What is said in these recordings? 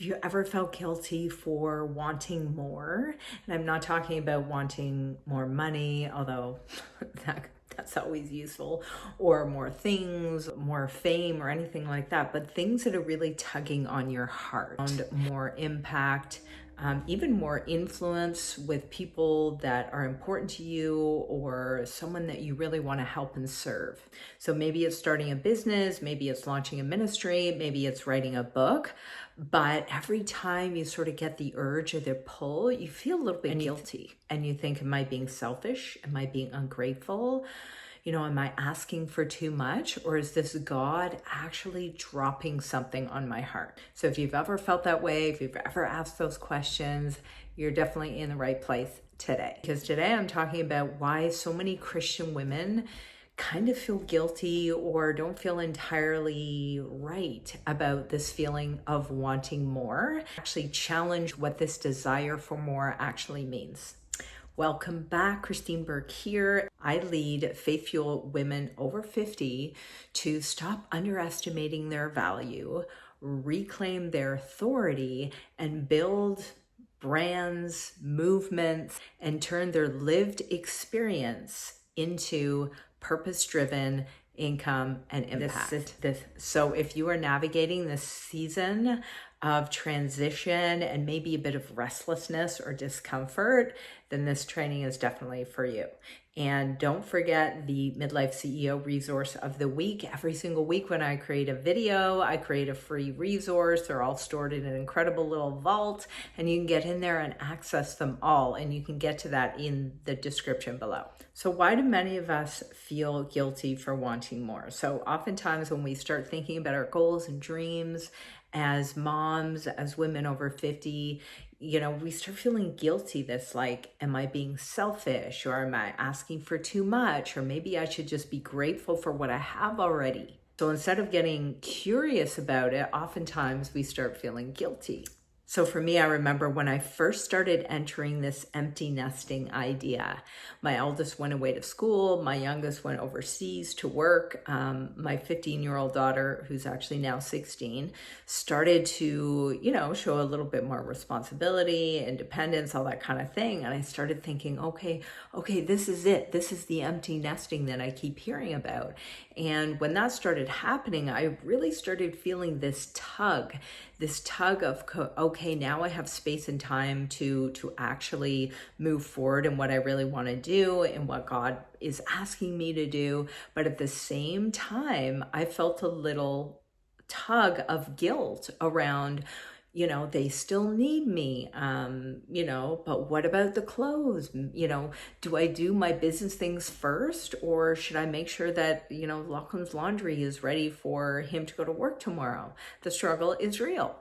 Have you ever felt guilty for wanting more? And I'm not talking about wanting more money, although that's always useful, or more things, more fame, or anything like that, but things that are really tugging on your heart, and more impact, even more influence with people that are important to you or someone that you really want to help and serve. So maybe it's starting a business, maybe it's launching a ministry, maybe it's writing a book. But every time you sort of get the urge or the pull, you feel a little bit guilty and you think, am I being selfish? Am I being ungrateful? Am I asking for too much, or is this God actually dropping something on my heart? So if you've ever felt that way, if you've ever asked those questions, you're definitely in the right place today. Because today I'm talking about why so many Christian women kind of feel guilty or don't feel entirely right about this feeling of wanting more. Actually challenge what this desire for more actually means. Welcome back, Christine Burke here. I lead faith-fueled women over 50 to stop underestimating their value, reclaim their authority, and build brands, movements, and turn their lived experience into purpose-driven income and impact. So if you are navigating this season of transition and maybe a bit of restlessness or discomfort, then this training is definitely for you. And don't forget the Midlife CEO resource of the week. Every single week when I create a video, I create a free resource. They're all stored in an incredible little vault, and you can get in there and access them all. And you can get to that in the description below. So why do many of us feel guilty for wanting more? So oftentimes when we start thinking about our goals and dreams as moms, as women over 50, we start feeling guilty. This like, am I being selfish, or am I asking for too much? Or maybe I should just be grateful for what I have already. So instead of getting curious about it, oftentimes we start feeling guilty. So for me, I remember when I first started entering this empty nesting idea. My eldest went away to school. My youngest went overseas to work. My 15-year-old daughter, who's actually now 16, started to, show a little bit more responsibility, independence, all that kind of thing. And I started thinking, okay, this is it. This is the empty nesting that I keep hearing about. And when that started happening, I really started feeling this tug of, okay, now I have space and time to actually move forward in what I really want to do and what God is asking me to do. But at the same time, I felt a little tug of guilt around, they still need me, but what about the clothes? Do I do my business things first, or should I make sure that, Lachlan's laundry is ready for him to go to work tomorrow? The struggle is real.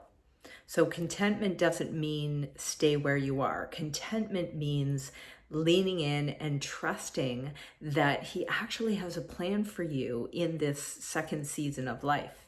So contentment doesn't mean stay where you are. Contentment means leaning in and trusting that He actually has a plan for you in this second season of life.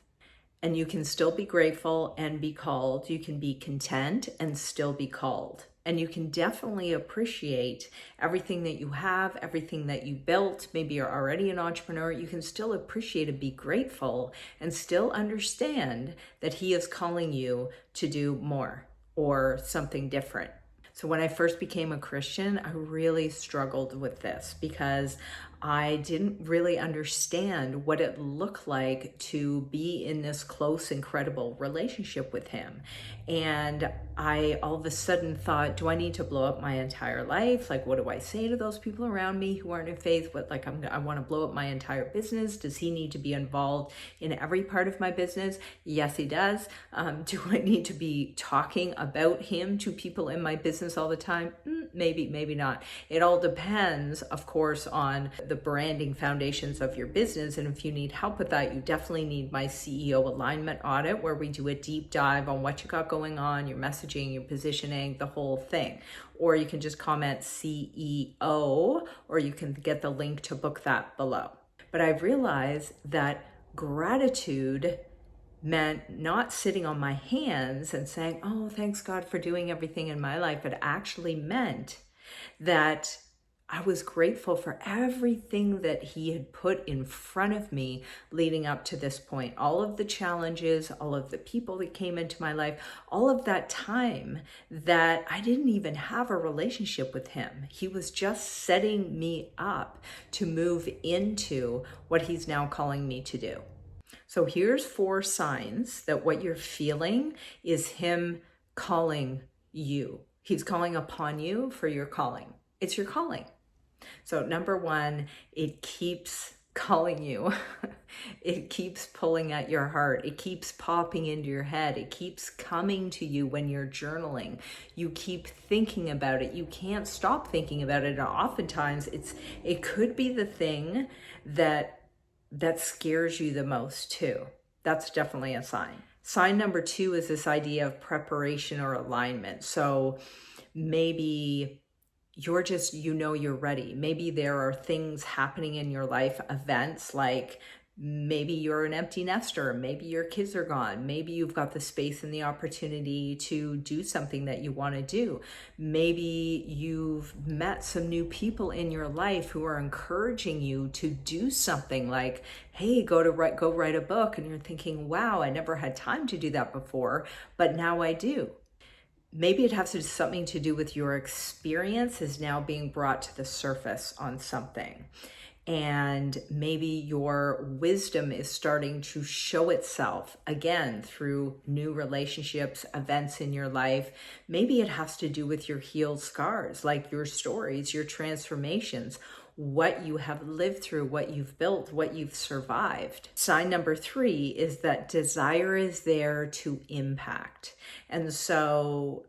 And you can still be grateful and be called. You can be content and still be called. And you can definitely appreciate everything that you have, everything that you built. Maybe you're already an entrepreneur. You can still appreciate and be grateful and still understand that He is calling you to do more or something different. So when I first became a Christian, I really struggled with this because I didn't really understand what it looked like to be in this close, incredible relationship with Him. And I all of a sudden thought, do I need to blow up my entire life? Like, what do I say to those people around me who aren't in faith? I want to blow up my entire business. Does He need to be involved in every part of my business? Yes, He does. Do I need to be talking about Him to people in my business all the time? Maybe, maybe not. It all depends, of course, on the branding foundations of your business. And if you need help with that, you definitely need my CEO alignment audit, where we do a deep dive on what you got going on, your messaging, your positioning, the whole thing. Or you can just comment CEO, or you can get the link to book that below. But I've realized that gratitude meant not sitting on my hands and saying, oh, thanks God for doing everything in my life. It actually meant that I was grateful for everything that he had put in front of me leading up to this point. All of the challenges, all of the people that came into my life, all of that time that I didn't even have a relationship with him. He was just setting me up to move into what he's now calling me to do. So here's 4 signs that what you're feeling is him calling you. He's calling upon you for your calling. It's your calling. So number 1, it keeps calling you. It keeps pulling at your heart. It keeps popping into your head. It keeps coming to you when you're journaling. You keep thinking about it. You can't stop thinking about it. And oftentimes it could be the thing that scares you the most too. That's definitely a sign. Sign number 2 is this idea of preparation or alignment. So maybe you're just, you're ready. Maybe there are things happening in your life, events like maybe you're an empty nester, maybe your kids are gone, maybe you've got the space and the opportunity to do something that you want to do. Maybe you've met some new people in your life who are encouraging you to do something like, hey, go write a book. And you're thinking, wow, I never had time to do that before, but now I do. Maybe it has something to do with your experience is now being brought to the surface on something. And maybe your wisdom is starting to show itself again through new relationships, events in your life. Maybe it has to do with your healed scars, like your stories, your transformations, what you have lived through, what you've built, what you've survived. Sign number 3 is that desire is there to impact. And so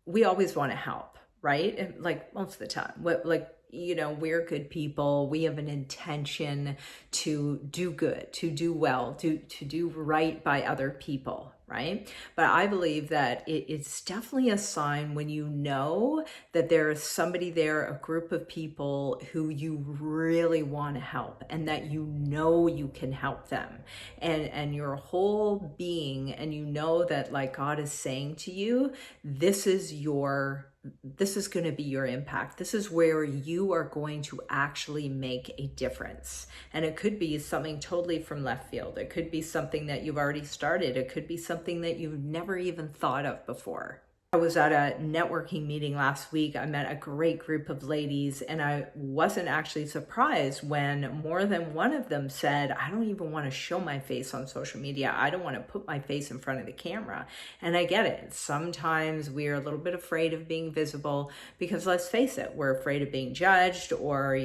we always want to help, right? And like most of the time, we're good people. We have an intention to do good, to do well, to do right by other people, right? But I believe that it's definitely a sign when you know that there is somebody there, a group of people who you really want to help and that you can help them. And your whole being, and that like God is saying to you, this is going to be your impact. This is where you are going to actually make a difference. And it could be something totally from left field. It could be something that you've already started. It could be something that you've never even thought of before. I was at a networking meeting last week. I met a great group of ladies, and I wasn't actually surprised when more than one of them said, I don't even want to show my face on social media. I don't want to put my face in front of the camera. And I get it. Sometimes we're a little bit afraid of being visible because, let's face it, we're afraid of being judged or,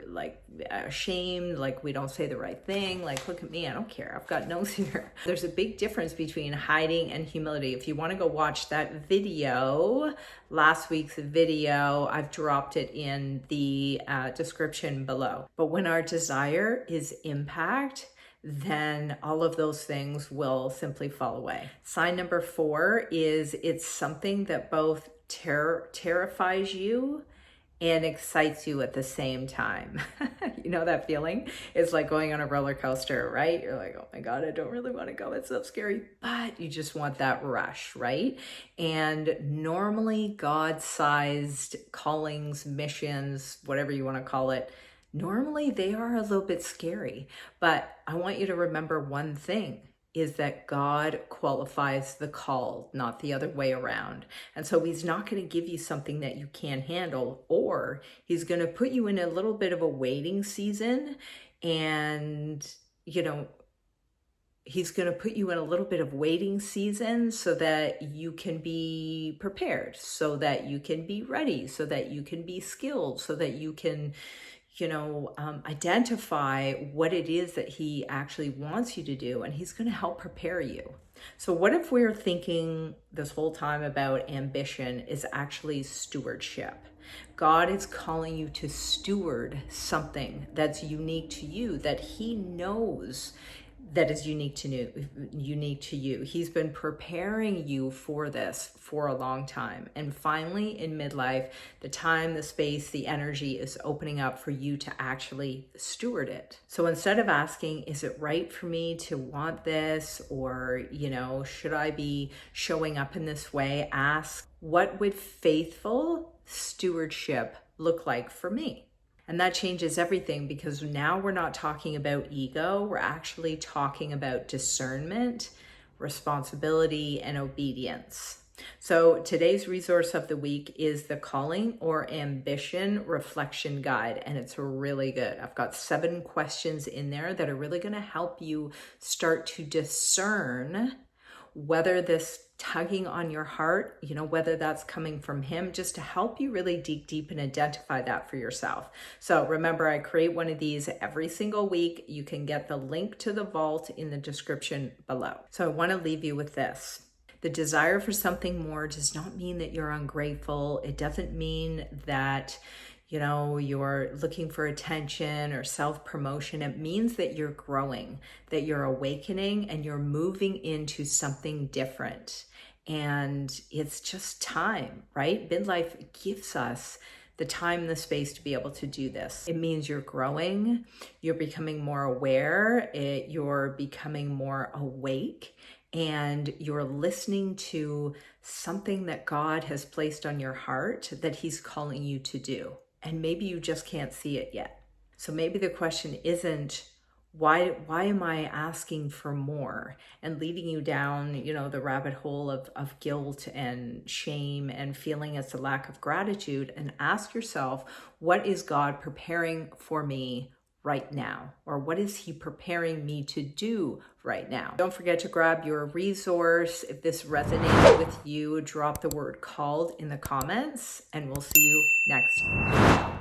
like ashamed, like we don't say the right thing. Like, look at me, I don't care. I've got nose here. There's a big difference between hiding and humility. If you want to go watch that video, last week's video, I've dropped it in the description below. But when our desire is impact, then all of those things will simply fall away. Sign number 4 is it's something that both terrifies you and excites you at the same time. You know that feeling? It's like going on a roller coaster, right? You're like, oh my God, I don't really want to go. It's so scary, but you just want that rush, right? And normally God-sized callings, missions, whatever you want to call it, normally they are a little bit scary. But I want you to remember one thing, is that God qualifies the call, not the other way around. And so he's not going to give you something that you can't handle, or he's going to put you in a little bit of a waiting season. And, he's going to put you in a little bit of waiting season so that you can be prepared, so that you can be ready, so that you can be skilled, so that you can identify what it is that he actually wants you to do, and he's going to help prepare you. So what if we're thinking this whole time about ambition is actually stewardship? God is calling you to steward something that's unique to you, that he knows that is unique to you. He's been preparing you for this for a long time. And finally, in midlife, the time, the space, the energy is opening up for you to actually steward it. So instead of asking, is it right for me to want this? Or, should I be showing up in this way? Ask, what would faithful stewardship look like for me? And that changes everything, because now we're not talking about ego, we're actually talking about discernment, responsibility, and obedience. So today's resource of the week is the Calling or Ambition Reflection Guide, and it's really good. I've got 7 questions in there that are really going to help you start to discern whether this tugging on your heart, whether that's coming from him, just to help you really dig deep and identify that for yourself. So remember, I create one of these every single week. You can get the link to the vault in the description below. So I want to leave you with this. The desire for something more does not mean that you're ungrateful. It doesn't mean that you're looking for attention or self-promotion. It means that you're growing, that you're awakening, and you're moving into something different. And it's just time, right? Midlife gives us the time and the space to be able to do this. It means you're growing, you're becoming more aware, you're becoming more awake, and you're listening to something that God has placed on your heart that he's calling you to do. And maybe you just can't see it yet. So maybe the question isn't, why am I asking for more, and leading you down, the rabbit hole of guilt and shame and feeling it's a lack of gratitude. And ask yourself, what is God preparing for me right now? Or what is he preparing me to do right now? Don't forget to grab your resource. If this resonated with you, drop the word called in the comments, and we'll see you next.